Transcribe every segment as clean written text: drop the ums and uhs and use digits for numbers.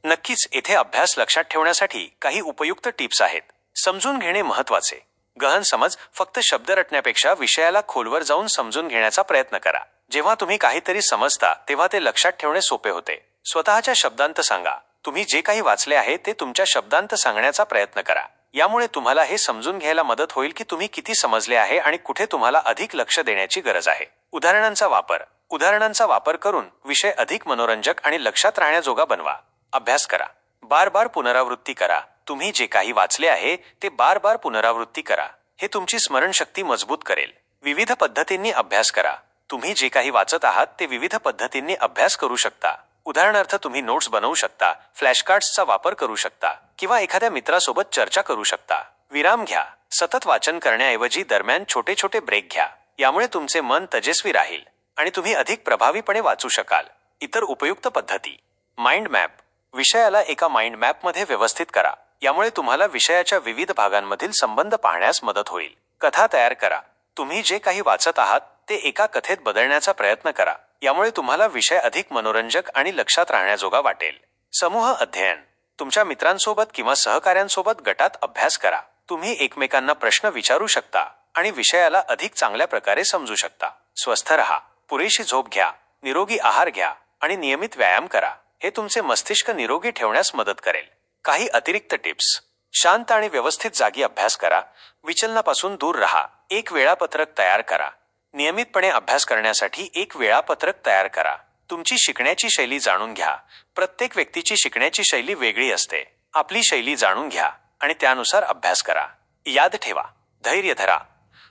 नक्कीच येथे अभ्यास लक्षात ठेवण्यासाठी काही उपयुक्त टिप्स आहेत. समजून घेणे महत्वाचे. गहन समज फक्त शब्द रटण्यापेक्षा विषयाला खोलवर जाऊन समजून घेण्याचा प्रयत्न करा. जेव्हा तुम्ही काहीतरी समजता तेव्हा ते लक्षात ठेवणे सोपे होते. स्वतःच्या शब्दांत सांगा. तुम्ही जे काही वाचले आहे ते तुमच्या शब्दांत सांगण्याचा प्रयत्न करा. यामुळे तुम्हाला हे समजून घ्यायला मदत होईल की तुम्ही किती समजले आहे आणि कुठे तुम्हाला अधिक लक्ष देण्याची गरज आहे. उदाहरणांचा वापर करून विषय अधिक मनोरंजक आणि लक्षात राहण्याजोगा बनवा. अभ्यास करा. बार बार पुनरावृत्ती करा. तुम्ही जे काही वाचले आहे ते बार बार पुनरावृत्ती करा. हे तुमची स्मरणशक्ती मजबूत करेल. विविध पद्धतींनी अभ्यास करा. तुम्ही जे काही वाचत आहात ते विविध पद्धतींनी अभ्यास करू शकता. उदाहरणार्थ तुम्ही नोट्स बनवू शकता, फ्लॅशकार्ड्सचा वापर करू शकता किंवा एखाद्या मित्रासोबत चर्चा करू शकता. विराम घ्या. सतत वाचन करण्याऐवजी दरम्यान छोटे छोटे ब्रेक घ्या. यामुळे तुमचे मन तेजस्वी राहील आणि तुम्ही अधिक प्रभावीपणे वाचू शकाल. इतर उपयुक्त पद्धती. Mind map. विषयाला एका माइंड मॅपमध्ये व्यवस्थित करा. यामुळे तुम्हाला विषयाच्या विविध भागांमधील संबंध पाहण्यास मदत होईल. कथा तयार करा. तुम्ही जे काही वाचत आहात ते एका कथेत बदलण्याचा प्रयत्न करा. यामुळे तुम्हाला विषय अधिक मनोरंजक आणि लक्षात राहण्याजोगा वाटेल. समूह अध्ययन. तुमच्या मित्रांसोबत किंवा सहकाऱ्यांसोबत गटात अभ्यास करा. तुम्ही एकमेकांना प्रश्न विचारू शकता आणि विषयाला अधिक चांगल्या प्रकारे समजू शकता. स्वस्थ रहा. पुरेशी झोप घ्या, निरोगी आहार घ्या आणि नियमित व्यायाम करा. हे तुमचे मस्तिष्क निरोगी ठेवण्यास मदत करेल. काही अतिरिक्त टिप्स. शांत आणि व्यवस्थित जागी अभ्यास करा. विचलनापासून दूर राहा. एक वेळापत्रक तयार करा. नियमितपणे अभ्यास करण्यासाठी एक वेळापत्रक तयार करा. तुमची शिकण्याची शैली जाणून घ्या. प्रत्येक व्यक्तीची शिकण्याची शैली वेगळी असते. आपली शैली जाणून घ्या आणि त्यानुसार अभ्यास करा. याद ठेवा. धैर्य धरा.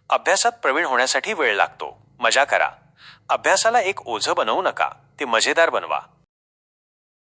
अभ्यासात प्रवीण होण्यासाठी वेळ लागतो. मजा करा. अभ्यासाला एक ओझं बनवू नका. ते मजेदार बनवा.